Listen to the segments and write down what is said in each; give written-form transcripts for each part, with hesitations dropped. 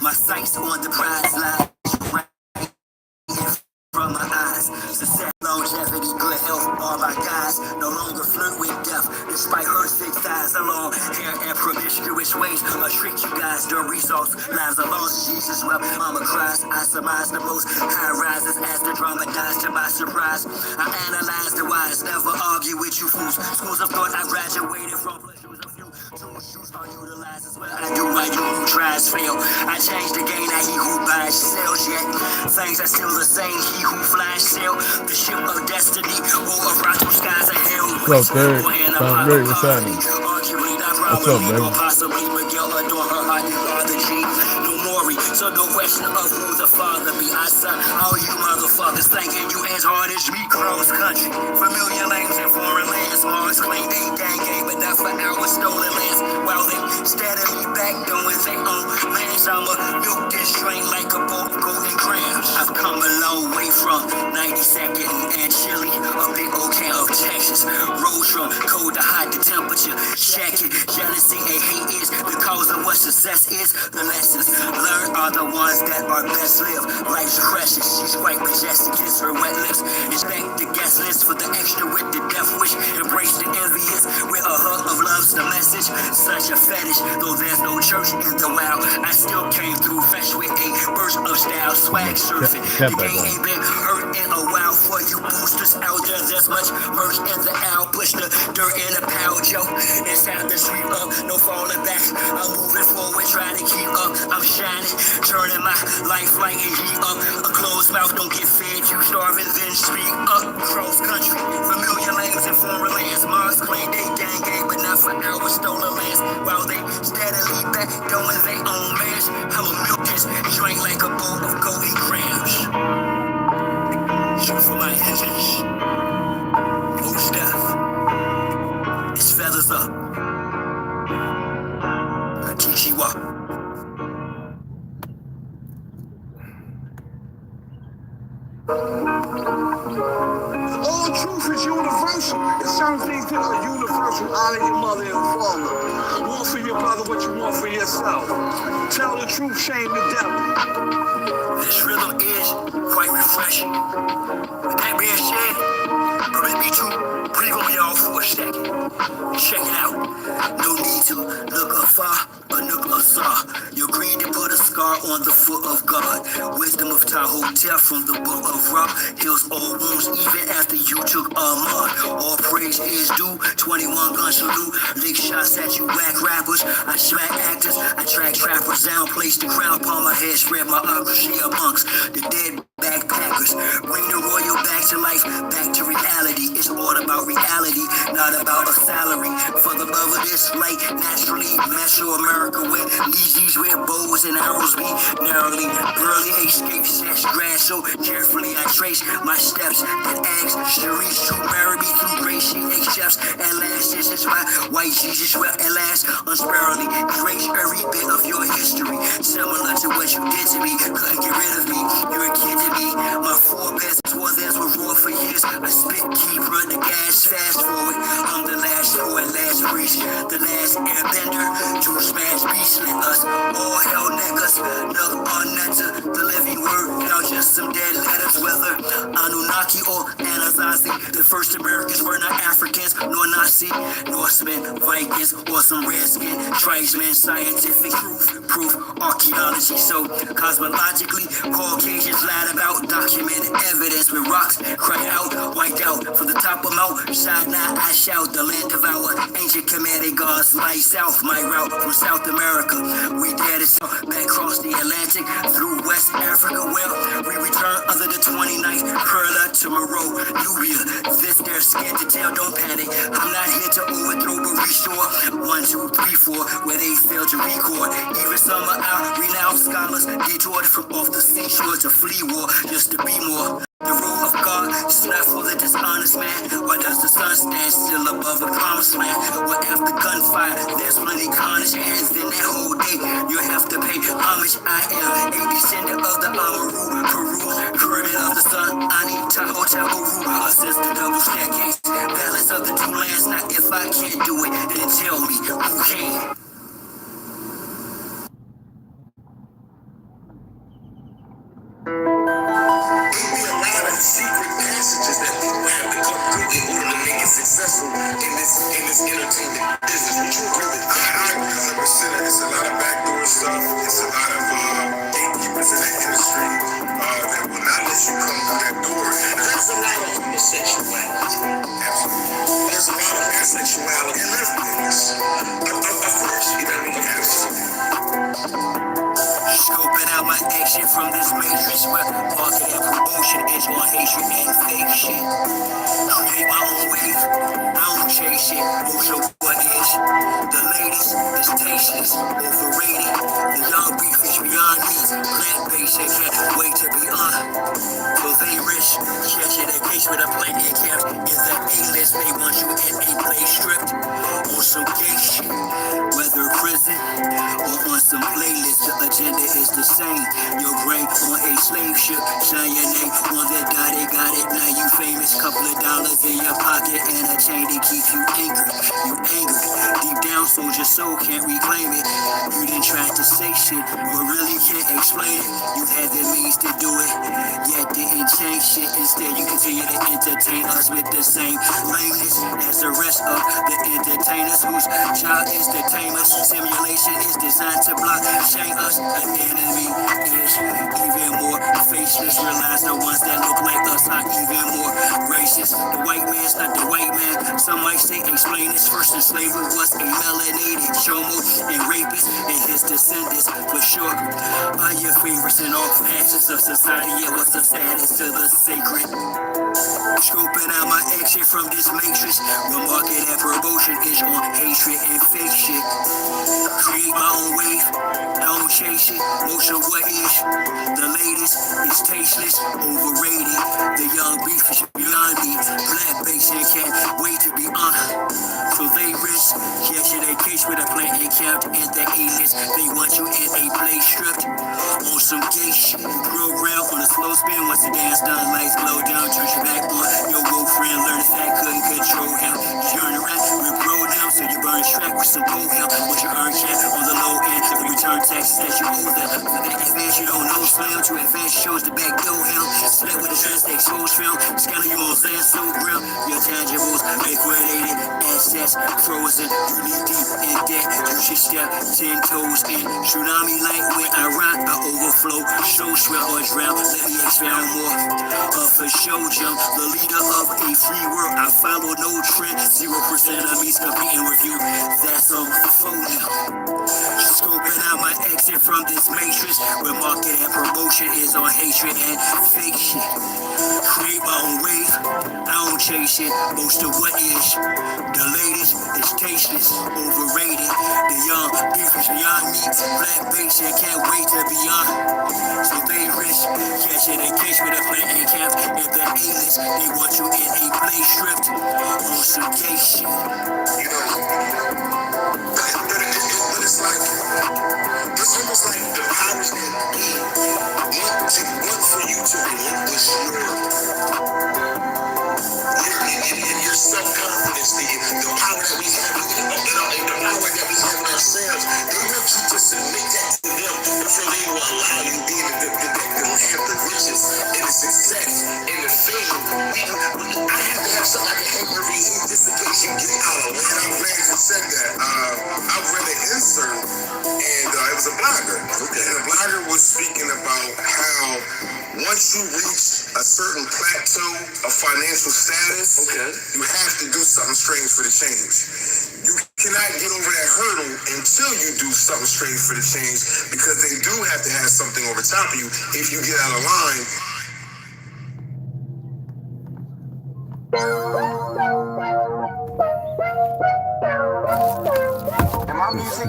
My sights on the prize line. From my eyes, success, longevity, good health, all my guys no longer flirt with death, despite her thick thighs, alone hair and promiscuous ways, I tricked you guys, the results, lives are lost, Jesus wept, mama cries, I surmise the most, high rises as the drama dies to my surprise, I analyze the wise, never argue with you fools, schools of thought I graduated from, are utilized as well. I do what you who tries fail. I change the game, not he who buys sells yet. Things are still the same, he who flies sail. The ship of destiny, or across the skies of hell. What's up, Derek? Sounds great. What's happening? What's up, baby? Possibly Miguel adore her heart, you are the G. No Maury, so no question of who the father be. I saw all you motherfuckers thinking you as hard as me. Cross country, familiar lanes and foreign lands. Mars claim they gang, but not for our stolen lands. While they steadily back doing their own lands, I'ma milk this train like a boat golden grams. I've come a long way from 92nd and Chile, a big old can of Texas. Rose from cold to hot, the temperature check it. Jealousy and hate is the cause of what success is. The lessons learned are the ones that are best lived. Life's precious, she's quite majestic, kiss her wet lips. Inspect the guest list for the extra with the death wish. Embrace the envious with a hug of love's the message. Such a fetish, though there's no church in the wild. I still came through fresh with a burst of style, swag surfing. The game ain't been hurt in a while for you boosters out there. There's much merch in the owl. Push the dirt in the pile, Joe. It's time to sweep up, no falling back. I'm moving forward, trying to keep up. I'm shining, turning my life like a heat up. A closed mouth don't get fed, you starving, then speak up. Cross country, familiar lanes and foreign lands. Mars claim they gang, but not for our stolen lands. While they steadily back doing their own mash. I'ma milk this drink like a bowl of golden grams. Shoot for my engines. Most death. It's feathers up. I teach you up. All truth is universal. It sounds like a universal honor your mother and father. Want for your brother what you want for yourself. Tell the truth, shame the devil. This rhythm is quite refreshing. With that being said, permit me to breathe on y'all for a second. Check it out. No need to look afar or look asar. You're green to put a scar on the foot of God. Wisdom of Tahotep from the book of Ra heals all wounds even after you took Ahmad. All praise is due. 21 gun salute. Lick shots at you whack rappers. I smack actors. I track trappers down. Place the crown upon my head. Spread my accuracy amongst the dead backpackers. Bring the royal back to life, back to reality. It's all about reality, not about a salary. For the love of this light, naturally, Metro America with Yeezys with bows and arrows be narrowly. Early escape sets grass, so carefully I trace my steps and eggs. Cherise to marry me through grace. She egg chefs at last. This is why white Jesus will at last unsparingly erase every bit of your history. Similar to what you did to me, couldn't get rid of me. You're a kid to me. My forebears before theirs were raw for years. I spit, keep, run the gas, fast forward. I'm the last poet, last priest, the last airbender to smash beats. Let us all hell niggas look on netta. The living word, now just some dead letters. Whether Anunnaki or Anasazi, the first Americans were not Africans, nor Nazi, Norsemen, Vikings, or some redskin tribesmen. Scientific proof, archaeology. So cosmologically, Caucasians lied about documented evidence with rocks cried out, wiped out from the top of Mount Sinai. I shout, the land of our ancient commanding gods lie south. My route from South America, we dare to sail back across the Atlantic through West Africa. Well, we return under the 29th Perla to Moreau, Nubia. This their skin to tell, don't panic. I'm not here to overthrow, but restore. 1, 2, 3, 4, where they failed to record. Even some of our renowned scholars detoured from off the seashore to flee war just to be more. The rule of God is not for the dishonest man. Why does the sun stand still above the promised land? Well, after gunfire, there's plenty carnage, and then that whole day you have to pay homage. I am a descendant of the Amaru, Peru, Caribbean of the sun, Ani, Tahoe, Uru, assistant double staircase, balance of the two lands. Now, if I can't do it, then tell me who can. messages that people have to come through in order to make it successful in this entertainment business. Would you agree with that? I agree 100%. It's a lot of backdoor stuff. It's a lot of gatekeepers in the industry that will not let you come through that door. And there's a lot of homosexuality. Absolutely. There's a lot of asexuality and lesbians. Of course, you know what I mean? Absolutely. Scoping out my action from this matrix where market and promotion is on hatred and fake shit. Create my own wave, I don't chase it. Most of what is the latest is tasteless, overrated. The young beef is beyond me. Plant-based and can't wait to be on. So they rich, catching a case with a plane and camp. In the A-list, they want you in a place stripped on some gay shit. Whether prison or on some playlist, the agenda is the same. Your brain on a slave ship, shine your name on the dot, they got it. Now you famous, couple of dollars in your pocket and a chain to keep you anchored. You angered, deep down, so your soul can't reclaim it. You didn't try to say shit, but really can't explain it. You had the means to do it, yet didn't change shit. Instead, you continue to entertain us with the same lameness as the rest of the entertainers whose job is to tame us. Simulation is designed to block, shame us. The enemy is even more faceless. Realize the ones that look like us are even more racist. The white man's not the white man. Some might say explain this. First enslaver was a melanated chomo and rapist and his descendants for sure are your favorites in all factions of society. Yeah, what's the status to the sacred? Scoping out my action from this matrix where market and promotion is on hatred and fake shit. Create my own wave, I don't chase it. Most of what is the latest is tasteless, overrated. The young beef is beyond me. Plant-based and can't wait to be on. So they risk catching a case with a plant and camped in the A-list. They want you in a place stripped on some gay shit. Program on a slow spin once the dance done. Lights glow down, turn your back on your woke friend. Learn the fact couldn't control him. Turn around with bro now, so you burn track with some cold hell. What you earn cat on the low end, the return taxes that you owe them. For that advance you don't know slam, to advance shows the back door hell. Slept with a chance to expose film. Scanner you on sand so grim. Your tangibles, liquidated assets, frozen. You need deep in debt. You should step 10 toes in. Tsunami like when I rock, I overflow. Show swell or drown. Let me expound more. For show jump, the leader of a free world. I follow no trend. 0% of me's competing with you. That's on phone now. Scoping out my exit from this matrix where market and promotion is on hatred and fake shit. Create my own wave, I don't chase it. Most of what is the latest is tasteless, overrated. The young beef is beyond me. Plant-based and can't wait to be on. So they risk catching a case with a plant and camp in the A-list. They want you in a place stripped on some gay shit. You know, but it's like, it's almost like the powers that be want for you to relinquish your self-confidence, the power that we have, the power that we have in ourselves. They want you to submit that to them before they will allow you to be able to have the riches and the success and the fame. I have to have something I can hang over you just in case you get out of it. I'm glad you said that. I read an insert and it was a blogger. Okay. And the blogger was speaking about how once you reach a certain plateau of financial status, you have to do something strange for the change. You cannot get over that hurdle until you do something strange for the change, because they do have to have something over top of you. If you get out of line, and my music,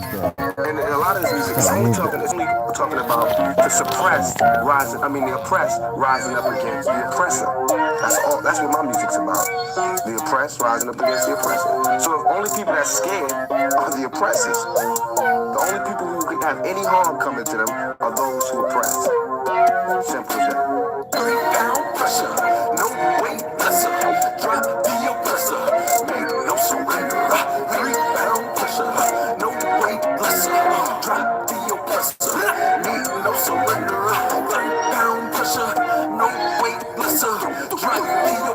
and a lot of this music, it's only talking about the suppressed rising, the oppressed rising up against the oppressor. That's all. That's what my music's about. The oppressed rising up against the oppressor. So the only people that's scared are the oppressors. The only people who can have any harm coming to them are those who oppress. Simple as that. 3-pound pressure, no weight lesser. Drop the oppressor, make no surrender. 3-pound pressure, no weight lesser. Drop the oppressor, need no surrender. 3-pound pressure, no weight lesser. Drop the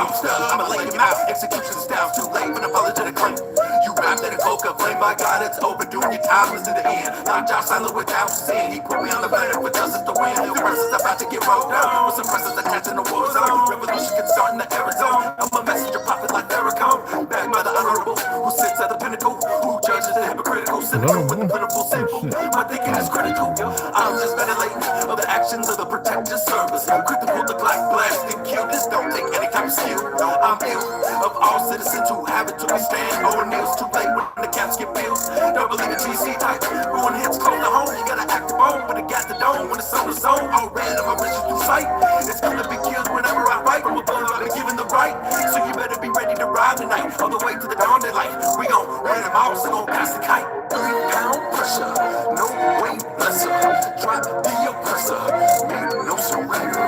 home stuff. I'ma lay him out. Execution style, too late for the apologetic claim. You rap that a coca, blame by God, it's over. Doing your time, listen to the end. Not Josh silent without sin. He put me on the banner with justice to win. The verses about to get rolled down. With some presses attached in the war zone. Revolution can start in the Arizona. I'm a messenger prophet like Farrakhan. Backed by the honorable, who sits at the pinnacle, who judges the hypocritical, cynical with the plentiful symbol. My thinking is critical. I'm just ventilating of the actions of the protective service. Quick to pull the Glock, blast and kill. This don't take any type of skill. I'm ill of all citizens who have it to withstand. O'Neill's too late when the caps get peeled. Don't believe in GC type. Ruin hits close to home. You gotta act the bone when it got the dome. When it's on the zone, all red of my vision through sight. It's gonna be killed whenever I write. From above, I've been given the right. So you better be ready to ride tonight. All the way to the dawn daylight. We gon' ran them off, so gon' pass the kite. 3-pound pressure, no weight lesser. Drop the oppressor, make no surrender.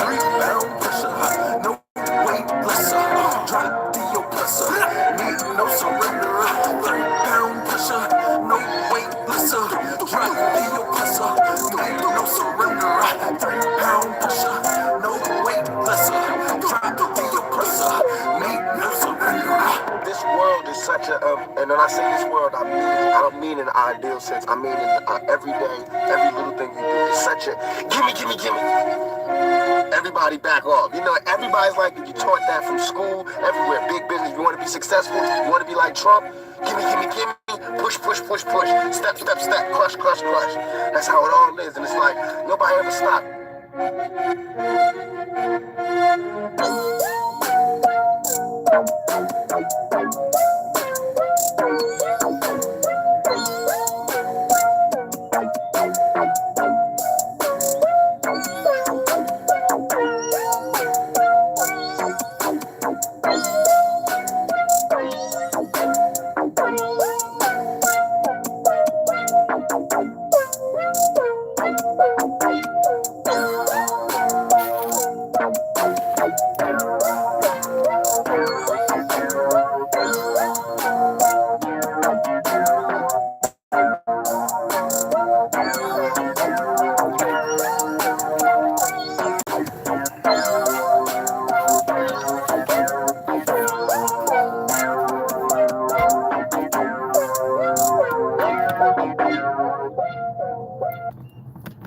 3-pound pressure, no weight lesser. Drop the oppressor, make no surrender. 3-pound pressure, no weight lesser. Drop the oppressor, make no surrender. 3-pound pressure, no weight lesser. Drop the oppressor, make no surrender. This world is such a, and when I say this world, I don't mean in an ideal sense. I mean in every day, every little thing you do. It's such a gimme. Everybody back off. You know, everybody's like, you taught that from school, everywhere. Big business. You want to be successful? You want to be like Trump? Gimme. Push. Step. Crush. That's how it all is. And it's like, nobody ever stopped.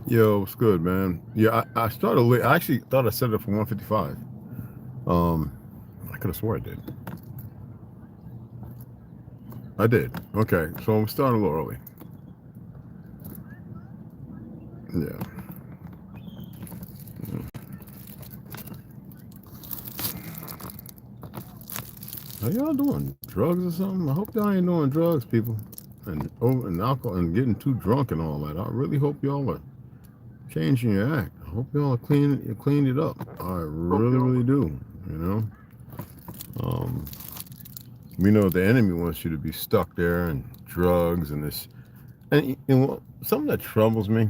Yo, what's good, man? Yeah, I started late. I actually thought I set it up for 155. I could have swore I did. I did. Okay, so I'm starting a little early. Yeah. How y'all doing? Drugs or something? I hope y'all ain't doing drugs, people. And alcohol and getting too drunk and all that. I really hope y'all are changing your act. I hope y'all cleaned it up. I really do. You know. We know the enemy wants you to be stuck there and drugs and this. And you know, something that troubles me,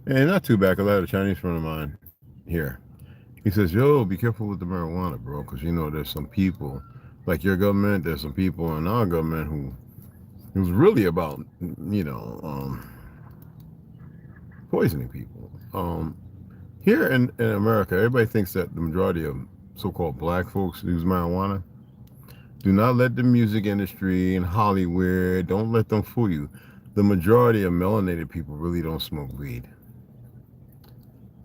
and not too bad, because I had a Chinese friend of mine here. He says, "Yo, be careful with the marijuana, bro, because you know there's some people, like your government. There's some people in our government who's really about, you know, poisoning people. Here in America, everybody thinks that the majority of so-called black folks use marijuana. Do not let the music industry and Hollywood, don't let them fool you. The majority of melanated people really don't smoke weed.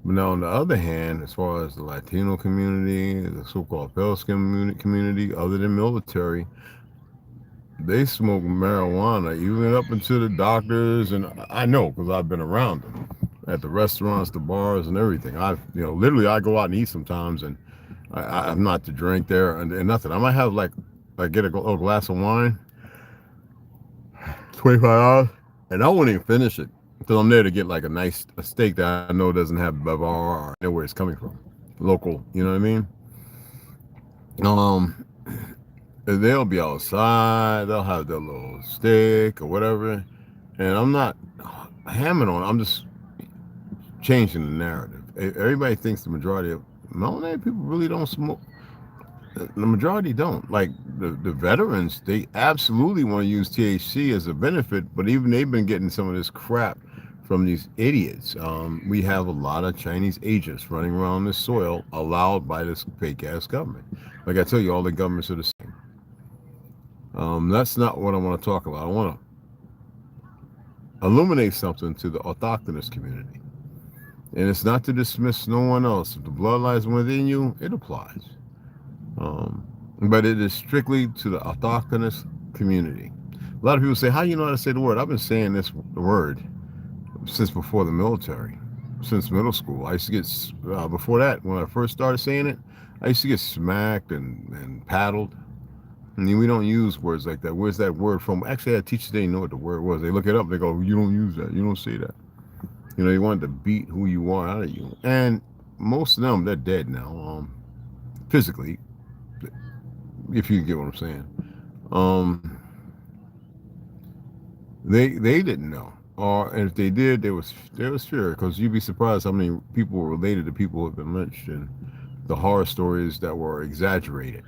But now, on the other hand, as far as the Latino community, the so-called pale skin community, other than military, they smoke marijuana, even up into the doctors, and I know because I've been around them at the restaurants, the bars, and everything. Literally, I go out and eat sometimes, and I'm not to drink there and nothing. I might have I get a glass of wine, $25, and I won't even finish it because I'm there to get like a steak that I know doesn't have Bavar or know where it's coming from, local. You know what I mean? They'll be outside. They'll have their little steak or whatever, and I'm not hammering on. I'm just changing the narrative. Everybody thinks the majority of melanated people really don't smoke. The majority don't. Like the veterans, they absolutely want to use THC as a benefit, but even they've been getting some of this crap from these idiots. We have a lot of Chinese agents running around this soil allowed by this fake ass government. Like I tell you, all the governments are the same. That's not what I want to talk about. I want to illuminate something to the autochthonous community. And it's not to dismiss no one else. If the blood lies within you, it applies. But it is strictly to the autochthonous community. A lot of people say, how do you know how to say the word? I've been saying this word since before the military, since middle school. I used to get, before that, when I first started saying it, I used to get smacked and paddled. I mean, we don't use words like that. Where's that word from? Actually, I had teachers, they didn't know what the word was. They look it up, they go, you don't use that, you don't say that. You know, you wanted to beat who you are out of you. And most of them, they're dead now, physically, if you get what I'm saying. They didn't know. Or if they did, there was fear, because you'd be surprised how many people were related to people who have been lynched, and the horror stories that were exaggerated.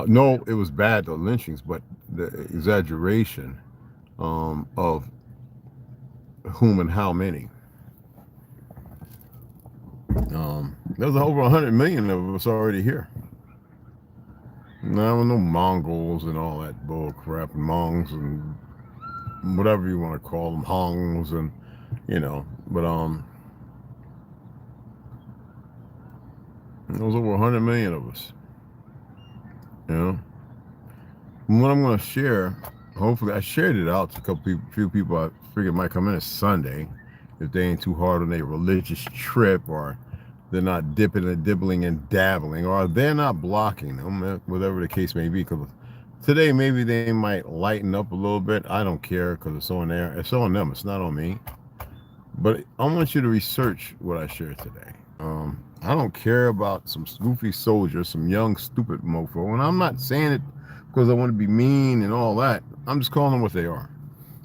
No, it was bad, the lynchings, but the exaggeration of whom and how many. There's over 100 million of us already here. Now, no Mongols and all that bull crap, Mongs and whatever you want to call them, Hongs, and you know, but there's over 100 million of us. You know, and what I'm going to share, hopefully, I shared it out to few people I figured might come in as Sunday, if they ain't too hard on their religious trip, or they're not dipping and dibbling and dabbling, or they're not blocking them, whatever the case may be. Because today maybe they might lighten up a little bit. I don't care, because it's on there. It's on them. It's not on me. But I want you to research what I shared today. I don't care about some goofy soldier, some young stupid mofo, and I'm not saying it because I want to be mean and all that. I'm just calling them what they are.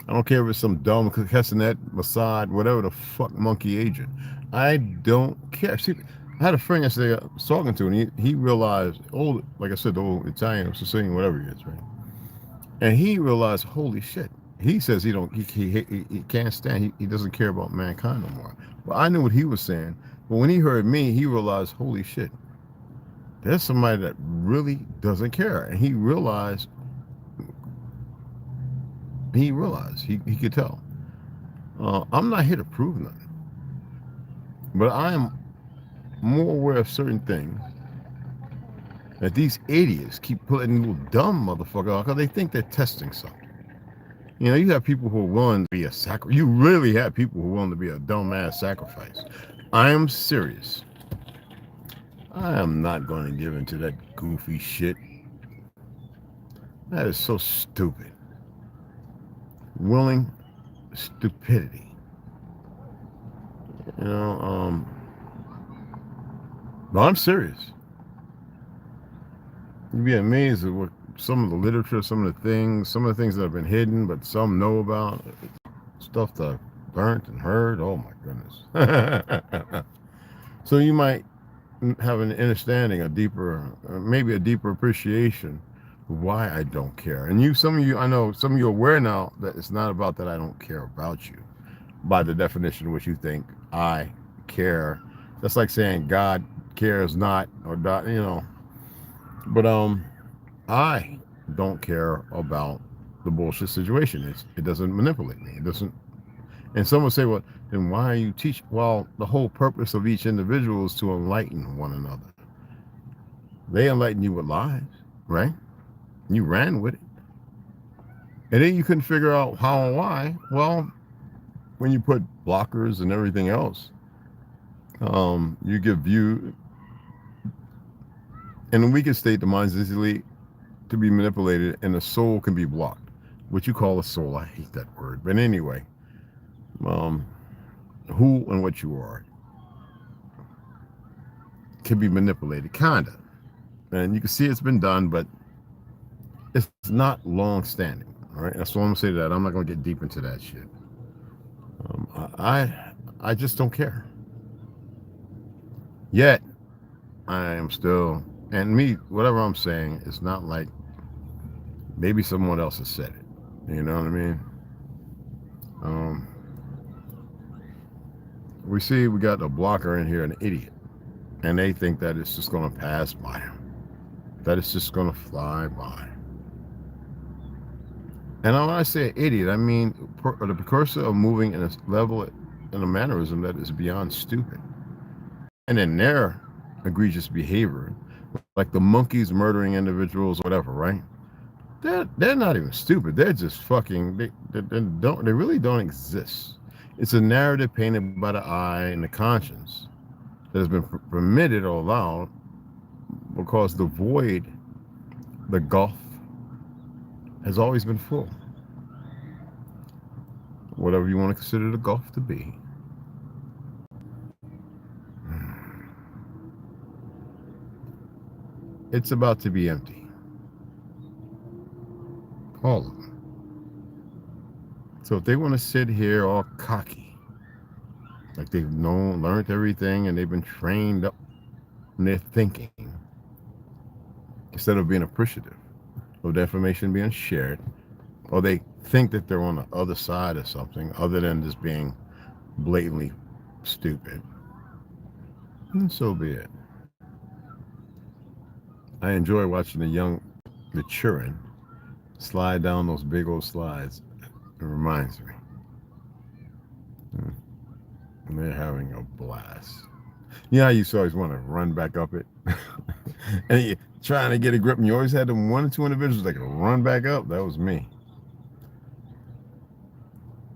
I don't care if it's some dumb Castanet, Mossad, whatever the fuck monkey agent. I don't care. See, I had a friend yesterday I was talking to, and he realized, old, like I said, the old Italian, Sicilian, whatever he is, right? And he realized, holy shit. He says he can't stand, he doesn't care about mankind no more. But I knew what he was saying. But when he heard me, he realized, holy shit, there's somebody that really doesn't care. And he realized, he could tell. I'm not here to prove nothing. But I am more aware of certain things that these idiots keep putting little dumb motherfucker out because they think they're testing something. You know, you have people who are willing to be a sacrifice. You really have people who are willing to be a dumbass sacrifice. I am serious. I am not going to give into that goofy shit. That is so stupid. Willing stupidity. You know, but I'm serious. You'd be amazed at what some of the literature, some of the things that have been hidden, but some know about. Stuff that I've burnt and heard. Oh my goodness. So you might have an understanding, maybe a deeper appreciation of why I don't care. And some of you, I know some of you are aware now that it's not about that I don't care about you, by the definition of which you think I care. That's like saying God cares not, or not, you know. But I don't care about the bullshit situation. It doesn't manipulate me. It doesn't. And some will say, well, then why are you teaching? Well, the whole purpose of each individual is to enlighten one another. They enlighten you with lies, right? You ran with it. And then you couldn't figure out how and why. Well, when you put blockers and everything else, you give view. In the weakest state, the mind is easily to be manipulated, and the soul can be blocked. What you call a soul, I hate that word. But anyway, who and what you are can be manipulated, kinda. And you can see it's been done, but it's not long standing. All right, that's all I'm gonna say to that. I'm not gonna get deep into that shit. I just don't care. Yet I am still, and me, whatever I'm saying, it's not like maybe someone else has said it. You know what I mean? we see we got a blocker in here, an idiot, and they think that it's just going to pass by him, that it's just going to fly by. And when I say idiot, I mean the precursor of moving in a level, in a mannerism that is beyond stupid. And then their egregious behavior, like the monkeys murdering individuals, whatever, right? They're not even stupid. They're just fucking. They really don't exist. It's a narrative painted by the eye and the conscience that has been permitted or allowed because the void, the gulf, has always been full. Whatever you want to consider the gulf to be. It's about to be empty. All of them. So if they want to sit here all cocky, like they've learned everything and they've been trained up in their thinking, instead of being appreciative of the information being shared, or they think that they're on the other side of something other than just being blatantly stupid, and so be it. I enjoy watching the children slide down those big old slides. It reminds me. And they're having a blast. You know how you always want to run back up it? And you're trying to get a grip, and you always had them 1 or 2 individuals that could run back up. That was me.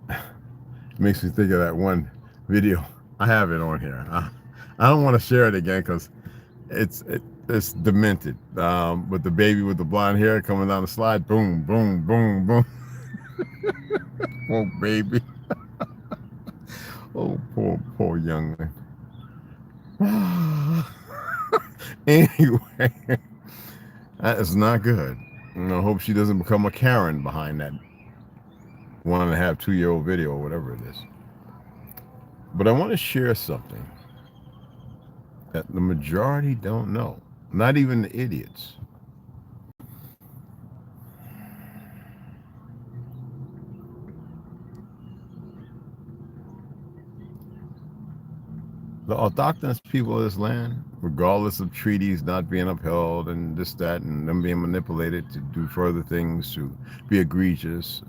It makes me think of that one video. I have it on here. I don't want to share it again because it's demented. With the baby with the blonde hair coming down the slide, boom, boom, boom, boom. Oh, baby. Oh, poor youngling. Anyway, that is not good. I hope she doesn't become a Karen behind that 1.5, 2-year-old video or whatever it is. But I want to share something that the majority don't know. Not even the idiots. The autochthonous people of this land, regardless of treaties not being upheld and this, that, and them being manipulated to do further things, to be egregious,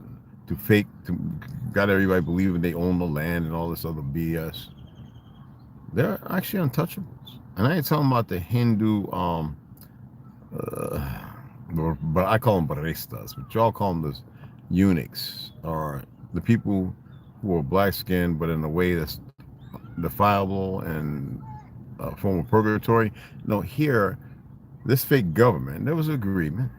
to fake, to got everybody believing they own the land and all this other BS. They're actually untouchables. And I ain't talking about the Hindu, but I call them baristas, but y'all call them the eunuchs, or the people who are black-skinned, but in a way that's defiable and a form of purgatory. No, here, this fake government, there was an agreement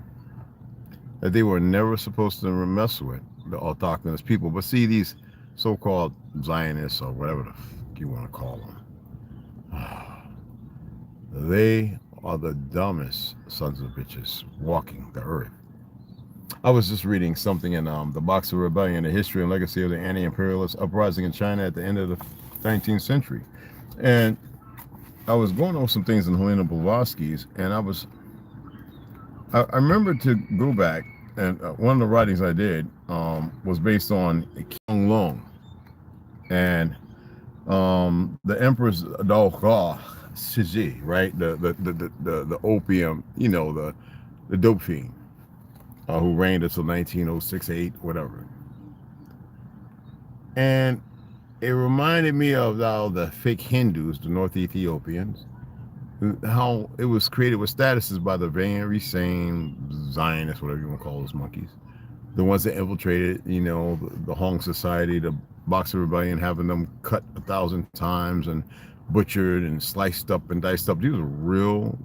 that they were never supposed to mess with the autochthonous people. But see, these so-called Zionists, or whatever the fuck you want to call them, they are the dumbest sons of bitches walking the earth. I was just reading something in the Boxer Rebellion, the history and legacy of the anti-imperialist uprising in China at the end of the 19th century. And I was going over some things in Helena Blavatsky's, and I remember to go back, and one of the writings I did was based on Qiang Long and the Empress Daoga Shiji, right? The opium, you know, the dope fiend who reigned until 1906-8, whatever. And it reminded me of how the fake Hindus, the North Ethiopians, how it was created with statuses by the very same Zionists, whatever you want to call those monkeys, the ones that infiltrated, you know, the Hong Society, the Boxer Rebellion, having them cut 1,000 times and butchered and sliced up and diced up. These were real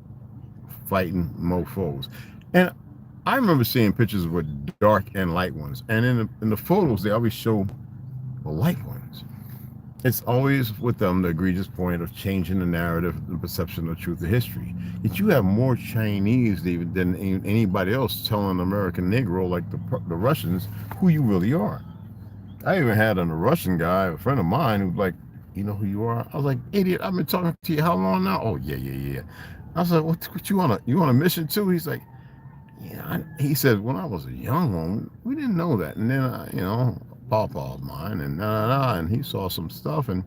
fighting mofos. And I remember seeing pictures with dark and light ones, and in the photos they always show the light ones. It's always with them the egregious point of changing the narrative, the perception of truth of history. Yet you have more Chinese than anybody else telling an American Negro, like the Russians, who you really are. I even had a Russian guy, a friend of mine, who's like, "You know who you are?" I was like, "Idiot, I've been talking to you how long now?" "Oh, yeah. I was like, what you on a mission too?" He's like, "Yeah." He said, "When I was a young one, we didn't know that." And then, you know, Papa of mine, and and he saw some stuff, and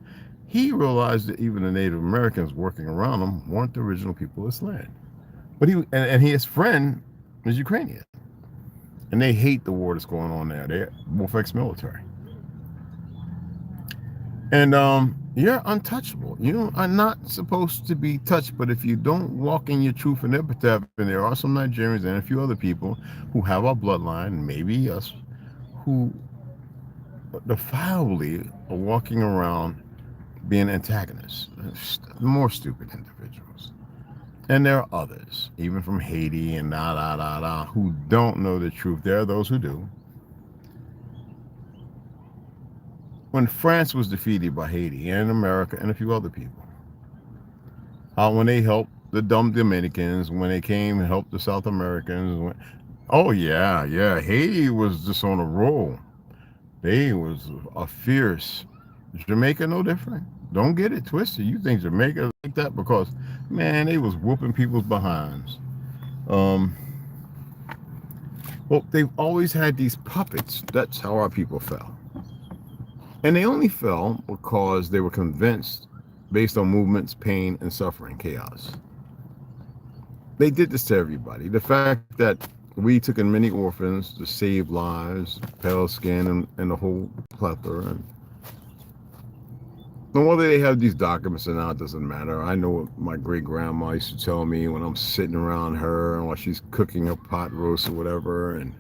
he realized that even the Native Americans working around him weren't the original people of this land. But his friend is Ukrainian. And they hate the war that's going on there. They're both ex-military. And you're untouchable. You are not supposed to be touched, but if you don't walk in your truth and epitaph, and there are some Nigerians and a few other people who have our bloodline, maybe us, who defiantly are walking around being antagonists, more stupid individuals. And there are others, even from Haiti and who don't know the truth. There are those who do. When France was defeated by Haiti and America and a few other people, when they helped the dumb Dominicans, when they came and helped the South Americans, Haiti was just on a roll. They was a fierce. Jamaica no different. Don't get it twisted. You think Jamaica like that because, man, they was whooping people's behinds. Well, they've always had these puppets. That's how our people fell. And they only fell because they were convinced, based on movements, pain, and suffering, chaos. They did this to everybody. The fact that we took in many orphans to save lives, pale skin, and the whole plethora. And whether they have these documents or not doesn't matter. I know what my great-grandma used to tell me when I'm sitting around her and while she's cooking a pot roast or whatever, and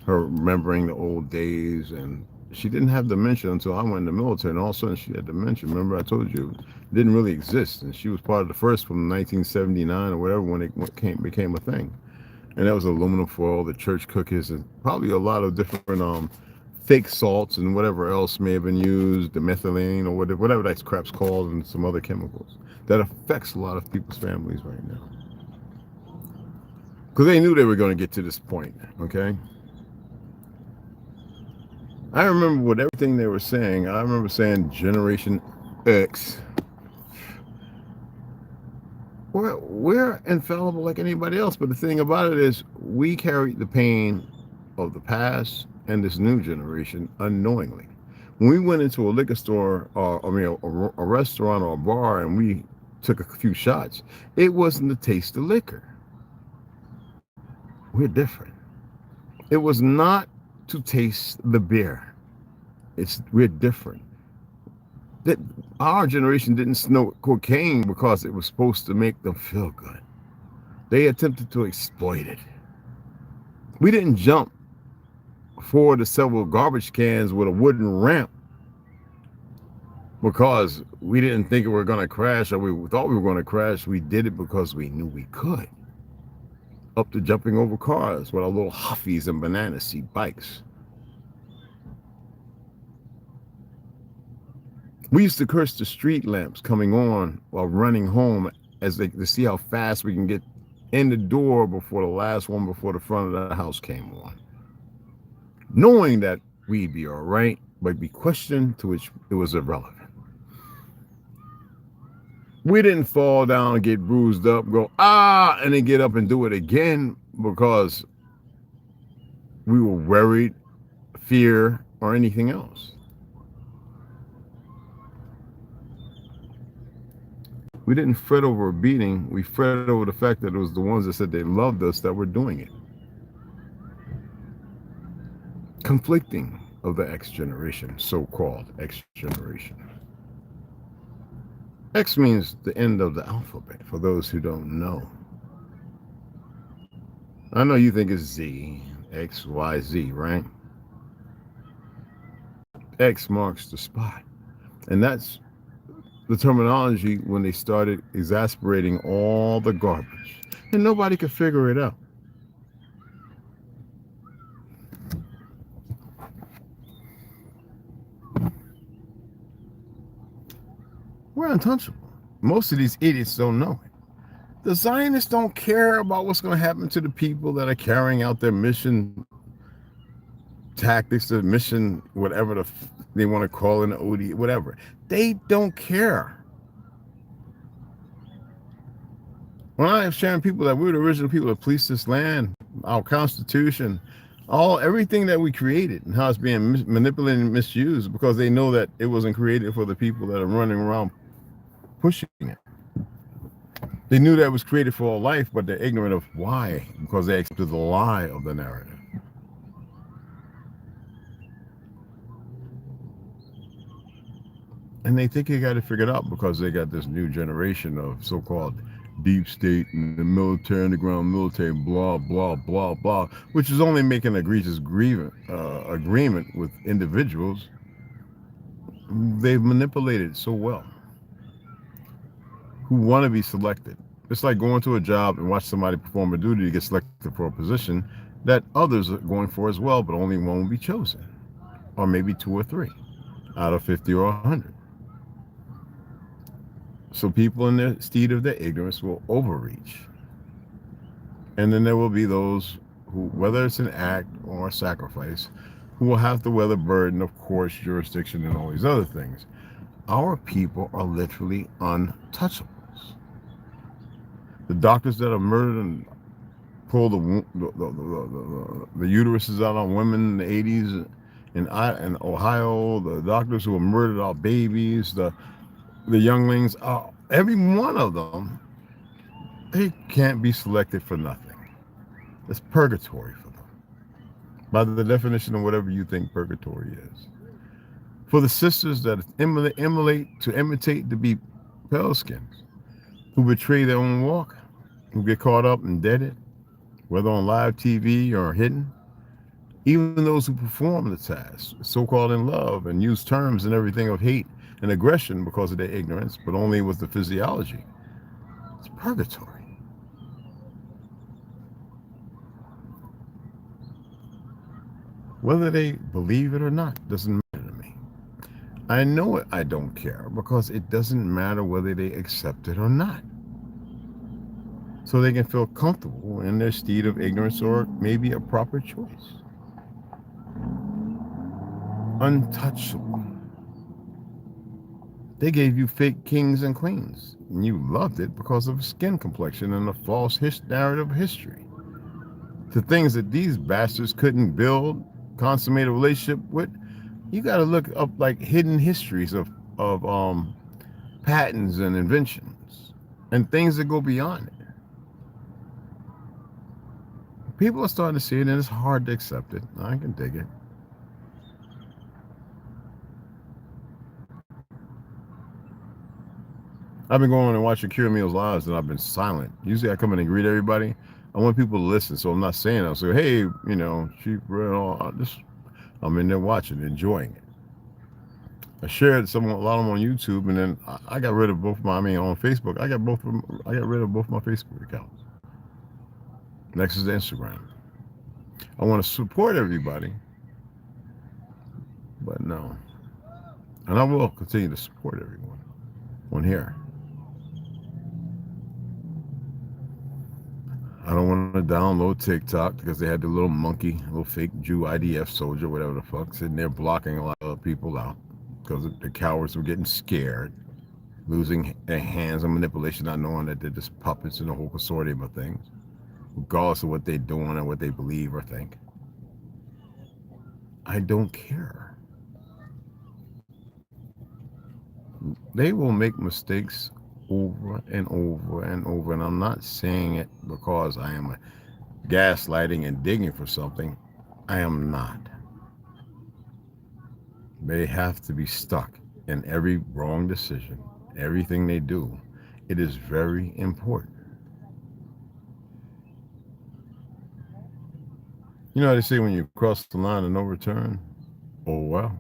her remembering the old days. And she didn't have dementia until I went in the military, and all of a sudden she had dementia. Remember I told you it didn't really exist, and she was part of the first from 1979 or whatever when it became a thing. And that was aluminum foil, the church cookies, and probably a lot of different fake salts and whatever else may have been used, the methylene or whatever that crap's called, and some other chemicals that affects a lot of people's families right now. Because they knew they were going to get to this point, okay? I remember with everything they were saying, I remember saying Generation X. We're infallible like anybody else, but the thing about it is we carry the pain of the past and this new generation unknowingly. When we went into a liquor store, a restaurant or a bar, and we took a few shots, it wasn't the taste of liquor. We're different. It was not to taste the beer. We're different. That our generation didn't snort cocaine because it was supposed to make them feel good. They attempted to exploit it. We didn't jump forward to several garbage cans with a wooden ramp because we didn't think we were going to crash, or we thought we were going to crash. We did it because we knew we could. Up to jumping over cars with our little Huffies and banana seat bikes. We used to curse the street lamps coming on while running home to see how fast we can get in the door before the last one before the front of the house came on. Knowing that we'd be all right, but be questioned to which it was irrelevant. We didn't fall down and get bruised up, go, and then get up and do it again because we were worried, fear, or anything else. We didn't fret over a beating. We fretted over the fact that it was the ones that said they loved us that were doing it. Conflicting of the X generation, so-called X generation. X means the end of the alphabet, for those who don't know. I know you think it's Z, X, Y, Z, right? X marks the spot. And that's the terminology when they started exasperating all the garbage. And nobody could figure it out. We're untouchable. Most of these idiots don't know it. The Zionists don't care about what's going to happen to the people that are carrying out their mission tactics, their mission, whatever they want to call it, an OD, whatever. They don't care. When I am sharing people that we're the original people that police this land, our Constitution, Everything that we created and how it's being manipulated and misused, because they know that it wasn't created for the people that are running around pushing it. They knew that it was created for all life, but they're ignorant of why, because they accepted the lie of the narrative. And they think they got it figured out because they got this new generation of so-called deep state and the military, underground military, blah, blah, blah, blah, which is only making egregious agreement with individuals. They've manipulated so well who want to be selected. It's like going to a job and watch somebody perform a duty to get selected for a position that others are going for as well, but only one will be chosen, or maybe 2 or 3 out of 50 or 100. So people in the steed of their ignorance will overreach. And then there will be those who, whether it's an act or a sacrifice, who will have to wear the burden of course, jurisdiction, and all these other things. Our people are literally untouchables. The doctors that have murdered and pulled the uteruses out on women in the 80s in Ohio, the doctors who have murdered our babies, the younglings, every one of them, they can't be selected for nothing. It's purgatory for them, by the definition of whatever you think purgatory is. For the sisters that imitate to be pale skins, who betray their own walk, who get caught up and deaded, whether on live TV or hidden, even those who perform the task, so-called in love, and use terms and everything of hate and aggression because of their ignorance, but only with the physiology. It's purgatory. Whether they believe it or not doesn't matter to me. I know it, I don't care, because it doesn't matter whether they accept it or not. So they can feel comfortable in their steed of ignorance, or maybe a proper choice. Untouchable. They gave you fake kings and queens, and you loved it because of skin complexion and a false narrative of history. The things that these bastards couldn't build, consummate a relationship with, you got to look up like hidden histories of patents and inventions and things that go beyond it. People are starting to see it, and it's hard to accept it. I can dig it. I've been going and watching Cure Meals lives, and I've been silent. Usually I come in and greet everybody. I want people to listen, so I'm not saying I'm saying, hey, you know, I'm in there watching, enjoying it. I shared a lot of them on YouTube, and then I got rid of both on Facebook. I got rid of both my Facebook accounts. Next is Instagram. I want to support everybody, but no. And I will continue to support everyone on here. I don't want to download TikTok because they had the little monkey, little fake Jew IDF soldier, whatever the fuck, sitting there blocking a lot of people out because the cowards were getting scared, losing their hands on manipulation, not knowing that they're just puppets in a whole consortium of things, regardless of what they're doing and what they believe or think. I don't care. They will make mistakes over and over and over, and I'm not saying it because I am gaslighting and digging for something. I am not. They have to be stuck in every wrong decision, everything they do. It is very important. You know how they say when you cross the line of no return? Oh well.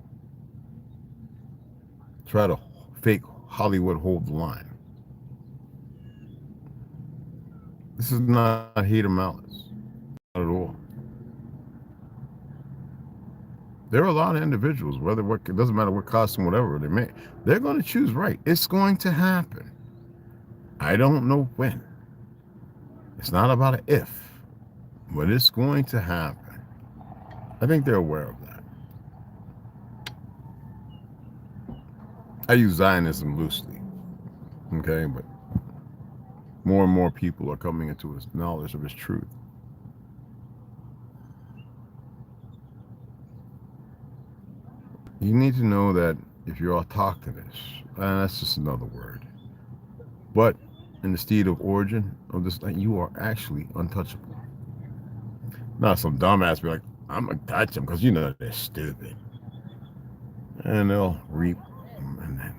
Try to fake Hollywood hold the line. This is not hate or malice. Not at all. There are a lot of individuals, it doesn't matter what costume, whatever they make, they're going to choose right. It's going to happen. I don't know when. It's not about an if, but it's going to happen. I think they're aware of that. I use Zionism loosely, okay, but more and more people are coming into his knowledge of his truth. You need to know that if you're autochthonous, and that's just another word, but in the state of origin of this land, you are actually untouchable. Not some dumbass be like, I'm gonna touch them because you know they're stupid, and they'll reap. And then,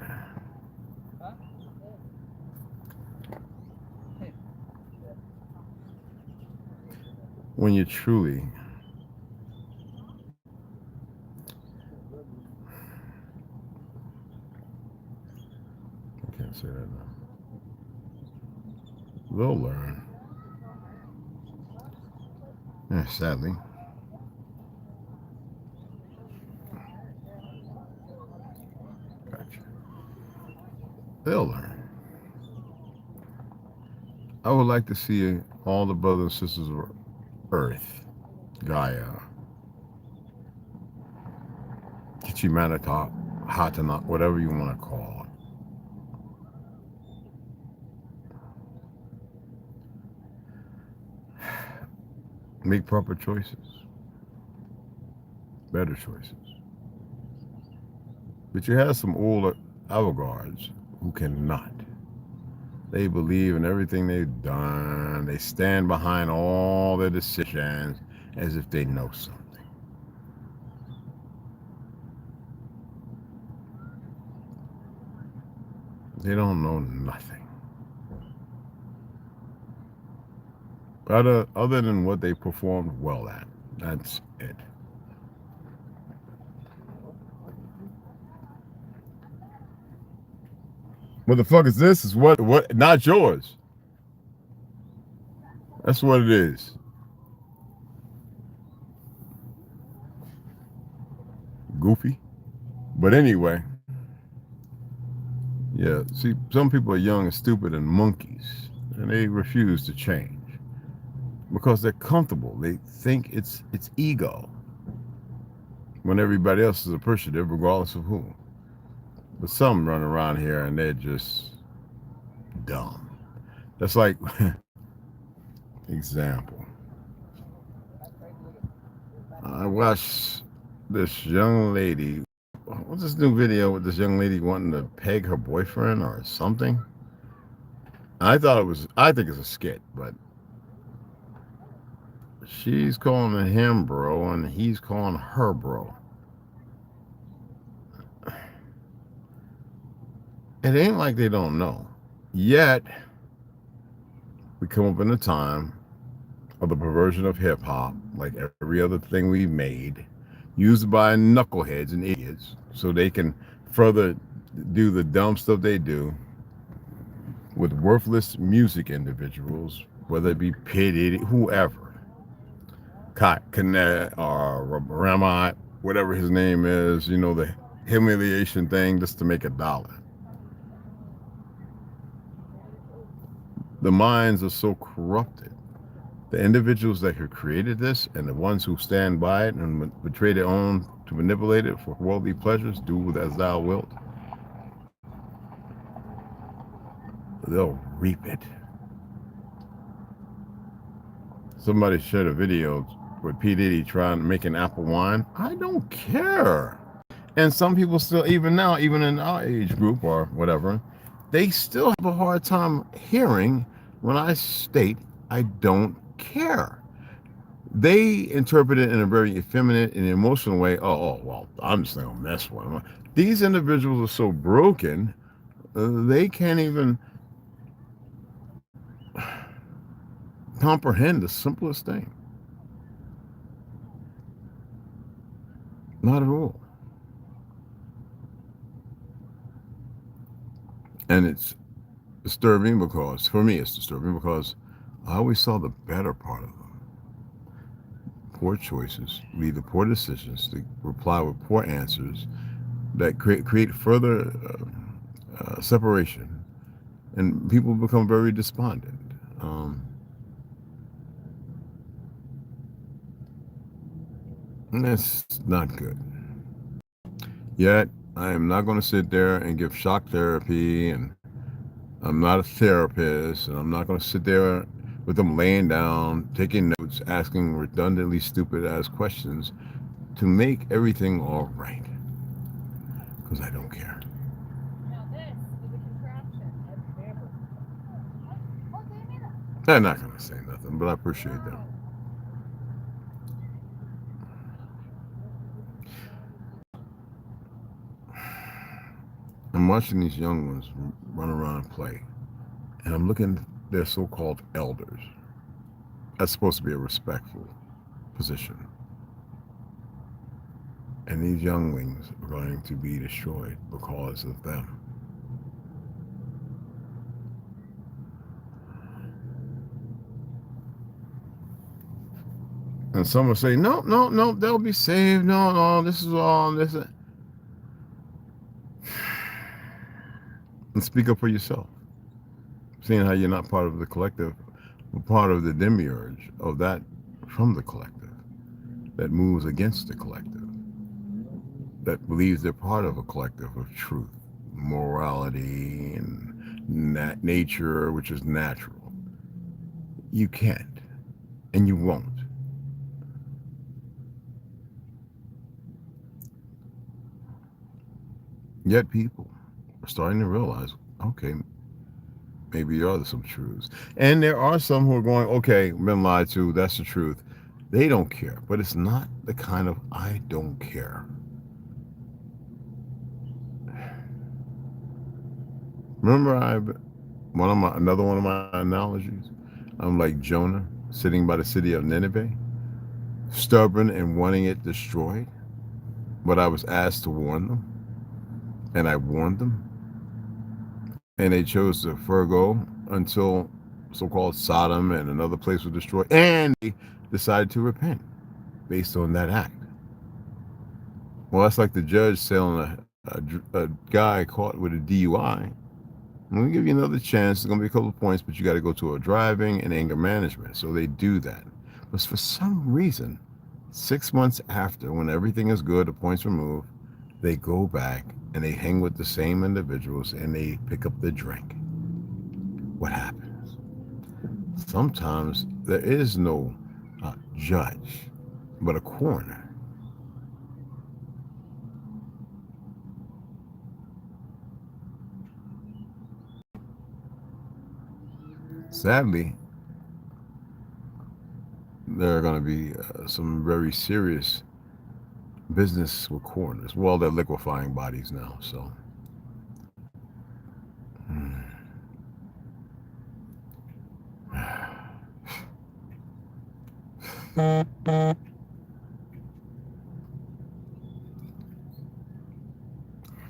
when you truly I can't say that now. They'll learn. Yeah, sadly. Gotcha. They'll learn. I would like to see all the brothers and sisters of Earth, Gaia, Kichimanata, Hatana, whatever you want to call it, make proper choices, better choices. But you have some older avant-gardes who cannot. They believe in everything they've done. They stand behind all their decisions as if they know something. They don't know nothing. Other than what they performed well at. That's it. What the fuck is this? Is what not yours. That's what it is. Goofy. But anyway. Yeah, see, some people are young and stupid and monkeys, and they refuse to change because they're comfortable. They think it's ego when everybody else is appreciative, regardless of who. But some run around here and they're just dumb. That's like, example. I watched this young lady. What's this new video with this young lady wanting to peg her boyfriend or something? I think it's a skit, but she's calling him bro and he's calling her bro. It ain't like they don't know. Yet, we come up in a time of the perversion of hip hop, like every other thing we've made, used by knuckleheads and idiots so they can further do the dumb stuff they do with worthless music individuals, whether it be P. whoever, Canet or Ramai, whatever his name is, you know, the humiliation thing just to make $1. The minds are so corrupted. The individuals that have created this and the ones who stand by it and betray their own to manipulate it for worldly pleasures, do with as thou wilt. They'll reap it. Somebody shared a video with P. Diddy trying to make an apple wine. I don't care. And some people still, even now, even in our age group or whatever, they still have a hard time hearing when I state I don't care. They interpret it in a very effeminate and emotional way. Oh, well, I'm just gonna mess with them. These individuals are so broken, they can't even comprehend the simplest thing. Not at all. And it's disturbing because, for me, it's disturbing because I always saw the better part of them. Poor choices lead to poor decisions, to reply with poor answers that create further separation, and people become very despondent. And that's not good. Yet, I am not going to sit there and give shock therapy, and I'm not a therapist, and I'm not going to sit there with them laying down, taking notes, asking redundantly stupid ass questions to make everything all right. because I don't care. They're not going to say nothing, but I appreciate them. I'm watching these young ones run around and play, and I'm looking at their so-called elders. That's supposed to be a respectful position. And these younglings are going to be destroyed because of them. And some will say, no, no, no, they'll be saved. No, no, this is all this. And speak up for yourself. Seeing how you're not part of the collective, but part of the demiurge of that from the collective that moves against the collective, that believes they're part of a collective of truth, morality, and nature, which is natural. You can't, and you won't. Yet people are starting to realize, okay, maybe there are some truths. And there are some who are going, okay, been lied to, that's the truth. They don't care, but it's not the kind of I don't care. Remember, another one of my analogies, I'm like Jonah sitting by the city of Nineveh, stubborn and wanting it destroyed, but I was asked to warn them, and I warned them, and they chose to forego until so-called Sodom and another place was destroyed, and they decided to repent based on that act. Well, that's like the judge telling a guy caught with a DUI, I'm going to give you another chance. It's going to be a couple of points, but you got to go to a driving and anger management. So they do that. But for some reason, 6 months after, when everything is good, the points removed, they go back and they hang with the same individuals and they pick up the drink. What happens? Sometimes there is no judge, but a coroner. Sadly, there are going to be some very serious business with coroners. Well, they're liquefying bodies now, so.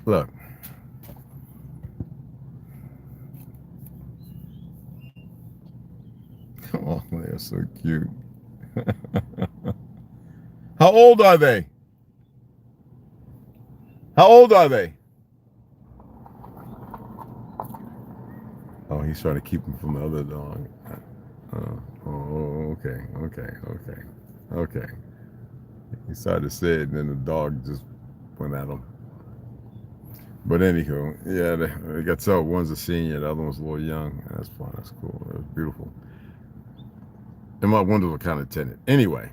Look. Oh, they're so cute. How old are they? How old are they? Oh, he's trying to keep him from the other dog. Oh, okay. He started to say it, and then the dog just went at him. But anywho, yeah, they got so one's a senior, the other one's a little young. That's fine. That's cool. That's beautiful. And my windows were kind of tinted. Anyway.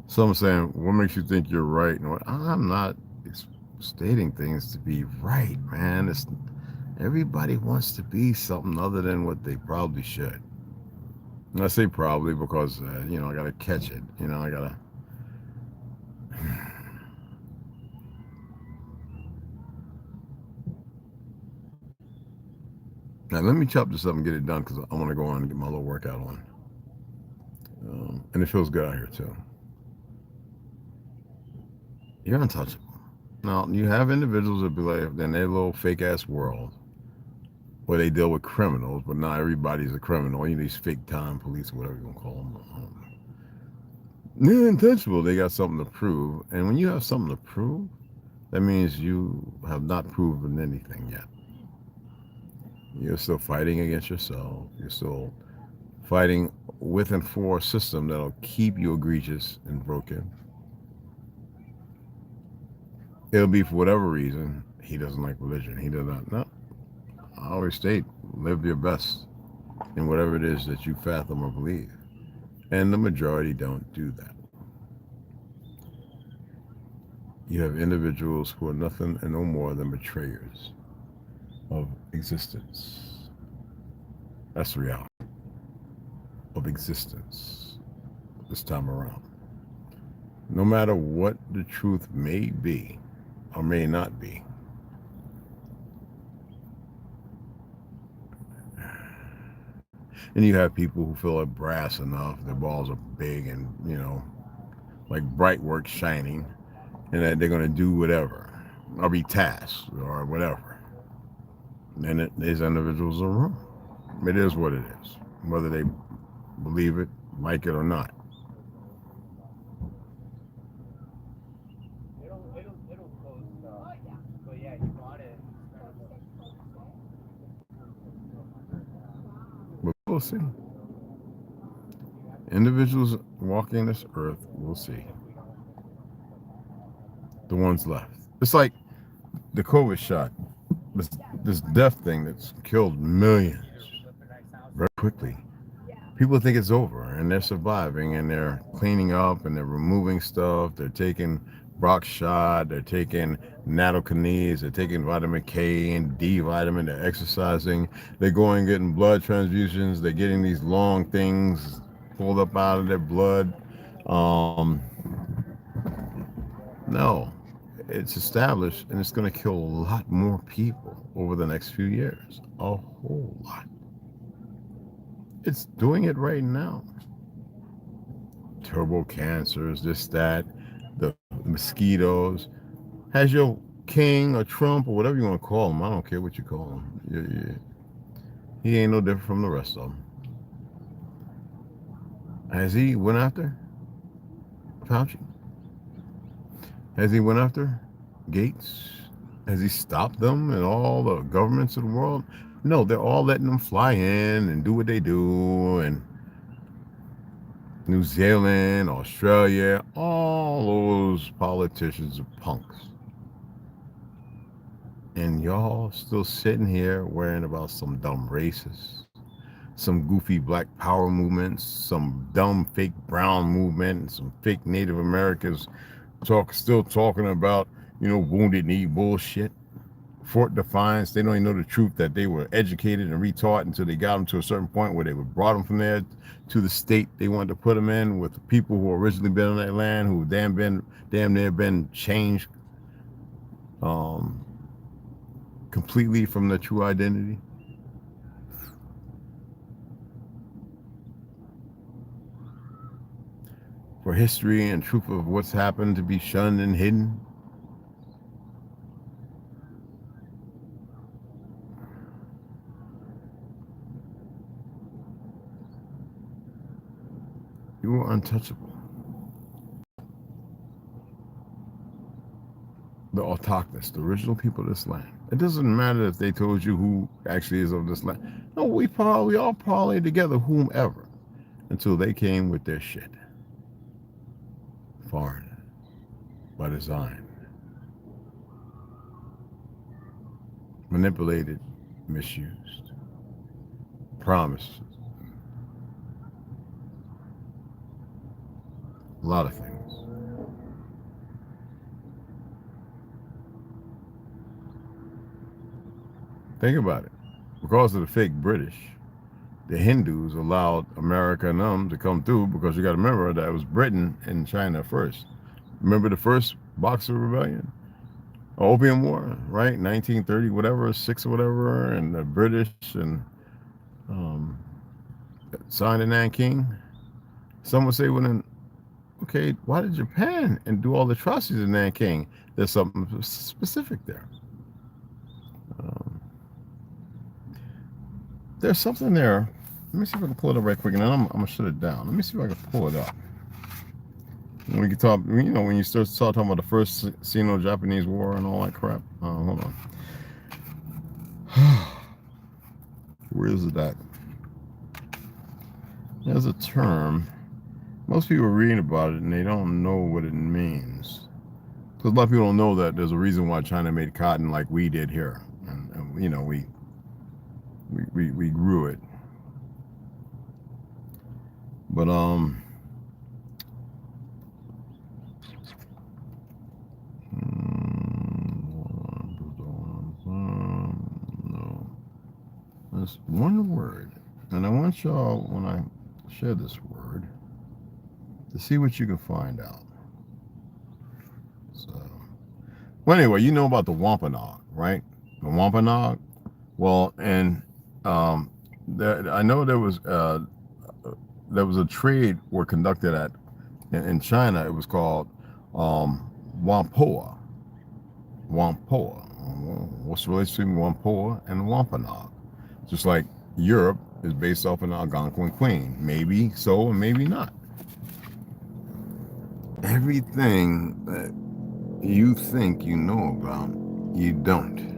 So I'm saying, what makes you think you're right? And I'm not stating things to be right, man. Everybody wants to be something other than what they probably should. And I say probably because, I got to catch it. I got to... Now, let me chop this up and get it done because I want to go on and get my little workout on. And it feels good out here, too. You're untouchable. Now, you have individuals that believe in their little fake-ass world where they deal with criminals, but not everybody's a criminal. These fake-time police, whatever you want to call them. They're untouchable. They got something to prove. And when you have something to prove, that means you have not proven anything yet. You're still fighting against yourself. You're still fighting with and for a system that'll keep you egregious and broken. It'll be for whatever reason. He doesn't like religion. He does not. No. I always state, live your best. in whatever it is that you fathom or believe. And the majority don't do that. You have individuals who are nothing and no more than betrayers of existence. That's the reality of existence this time around. No matter what the truth may be or may not be, and you have people who feel like brass enough, their balls are big and, like bright work shining, and that they're going to do whatever or be tasked or whatever. And these individuals are wrong. It is what it is, whether they believe it, like it or not. But we'll see. Individuals walking this earth, we'll see. The ones left. It's like the COVID shot, this death thing that's killed millions very quickly. People think it's over, and they're surviving, and they're cleaning up, and they're removing stuff. They're taking Brock shot, they're taking nattokinase, they're taking vitamin K and D vitamin, they're exercising, they're going getting blood transfusions, they're getting these long things pulled up out of their blood. No, it's established, and it's going to kill a lot more people over the next few years. A whole lot. It's doing it right now. Turbo cancers, this, that, the mosquitoes. Has your king or Trump or whatever you want to call him, I don't care what you call him. He ain't no different from the rest of them. Has he went after Fauci? Has he went after Gates? Has he stopped them and all the governments of the world? No, they're all letting them fly in and do what they do. And New Zealand, Australia, all those politicians are punks. And y'all still sitting here worrying about some dumb racists, some goofy black power movements, some dumb fake brown movement, and some fake Native Americans still talking about, wounded knee bullshit. Fort Defiance, they don't even know the truth that they were educated and retaught until they got them to a certain point where they were brought them from there to the state they wanted to put them in with the people who originally been on that land, who damn near been changed completely from their true identity. For history and truth of what's happened to be shunned and hidden. You were untouchable. The autochthonous, the original people of this land. It doesn't matter if they told you who actually is of this land. No, we all parlayed together whomever until they came with their shit. Foreign, by design. Manipulated, misused, promised. A lot of things. Think about it. Because of the fake British, the Hindus allowed America and them to come through, because you got to remember that it was Britain and China first. Remember the first Boxer Rebellion? Opium War, right? 1930, whatever, 6 or whatever, and the British and signed in Nanking. Some would say, well, okay, why did Japan and do all the atrocities in Nanking? There's something specific there. There's something there. Let me see if I can pull it up right quick, and then I'm gonna shut it down. Let me see if I can pull it up. And we can talk, when you start talking about the first Sino-Japanese War and all that crap. Hold on. Where is it at? There's a term. Most people are reading about it and they don't know what it means. Because a lot of people don't know that there's a reason why China made cotton like we did here. And we grew it. But no. That's one word. And I want y'all, when I share this word, to see what you can find out. So, well, anyway, you know about the Wampanoag, right? The Wampanoag. Well, and I know there was a trade were conducted at in China. It was called Whampoa. Whampoa. What's the relationship between Whampoa and Wampanoag? Just like Europe is based off an Algonquin queen. Maybe so and maybe not. Everything that you think you know about, you don't.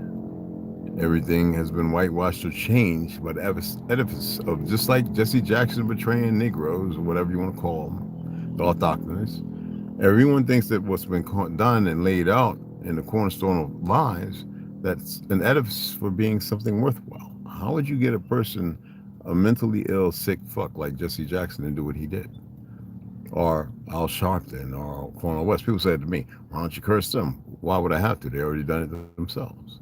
Everything has been whitewashed or changed by the edifice of, just like Jesse Jackson betraying Negroes, or whatever you want to call them, the autochthonists. Everyone thinks that what's been done and laid out in the cornerstone of lives, that's an edifice for being something worthwhile. How would you get a person, a mentally ill, sick fuck like Jesse Jackson, to do what he did? Or Al Sharpton or Cornel West? People say to me, why don't you curse them? Why would I have to? They already done it themselves.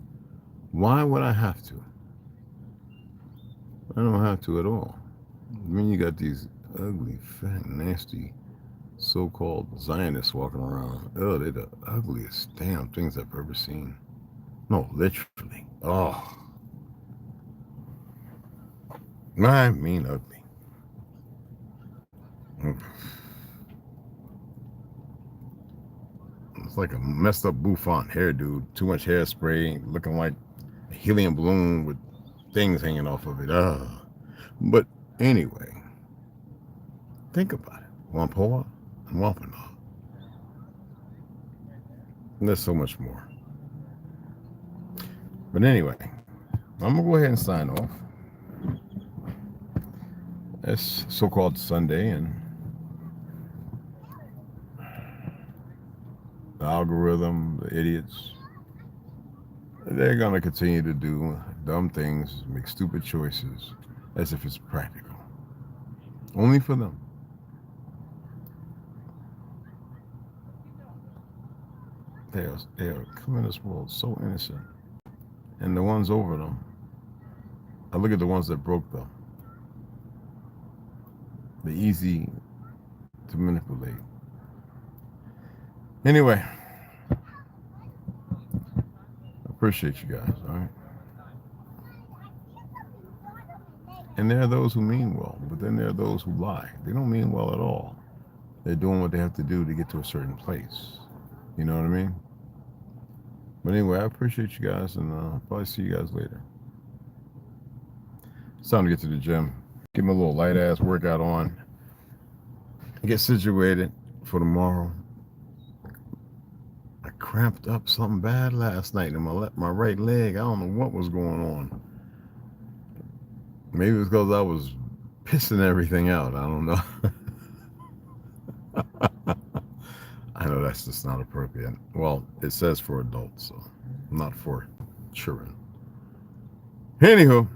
Why would I have to? I don't have to at all. I mean, you got these ugly, fat, nasty so-called Zionists walking around. Oh, they're the ugliest damn things I've ever seen. No, literally. Oh. I mean ugly. It's like a messed up bouffant hairdo, too much hairspray, looking like a helium balloon with things hanging off of it. But anyway, think about it. Whampoa and Wampanoag. And there's so much more. But anyway, I'm gonna go ahead and sign off. It's so-called Sunday, and the algorithm, the idiots, they're gonna continue to do dumb things, make stupid choices, as if it's practical. Only for them. They are coming in this world so innocent. And the ones over them, I look at the ones that broke them. They're easy to manipulate. Anyway, I appreciate you guys, all right? And there are those who mean well, but then there are those who lie. They don't mean well at all. They're doing what they have to do to get to a certain place. You know what I mean? But anyway, I appreciate you guys, and I'll probably see you guys later. It's time to get to the gym. Get my little light-ass workout on. Get situated for tomorrow. I cramped up something bad last night in my right leg. I don't know what was going on. Maybe it was because I was pissing everything out. I don't know. I know that's just not appropriate. Well, it says for adults, so not for children. Anywho,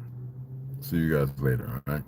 see you guys later, all right?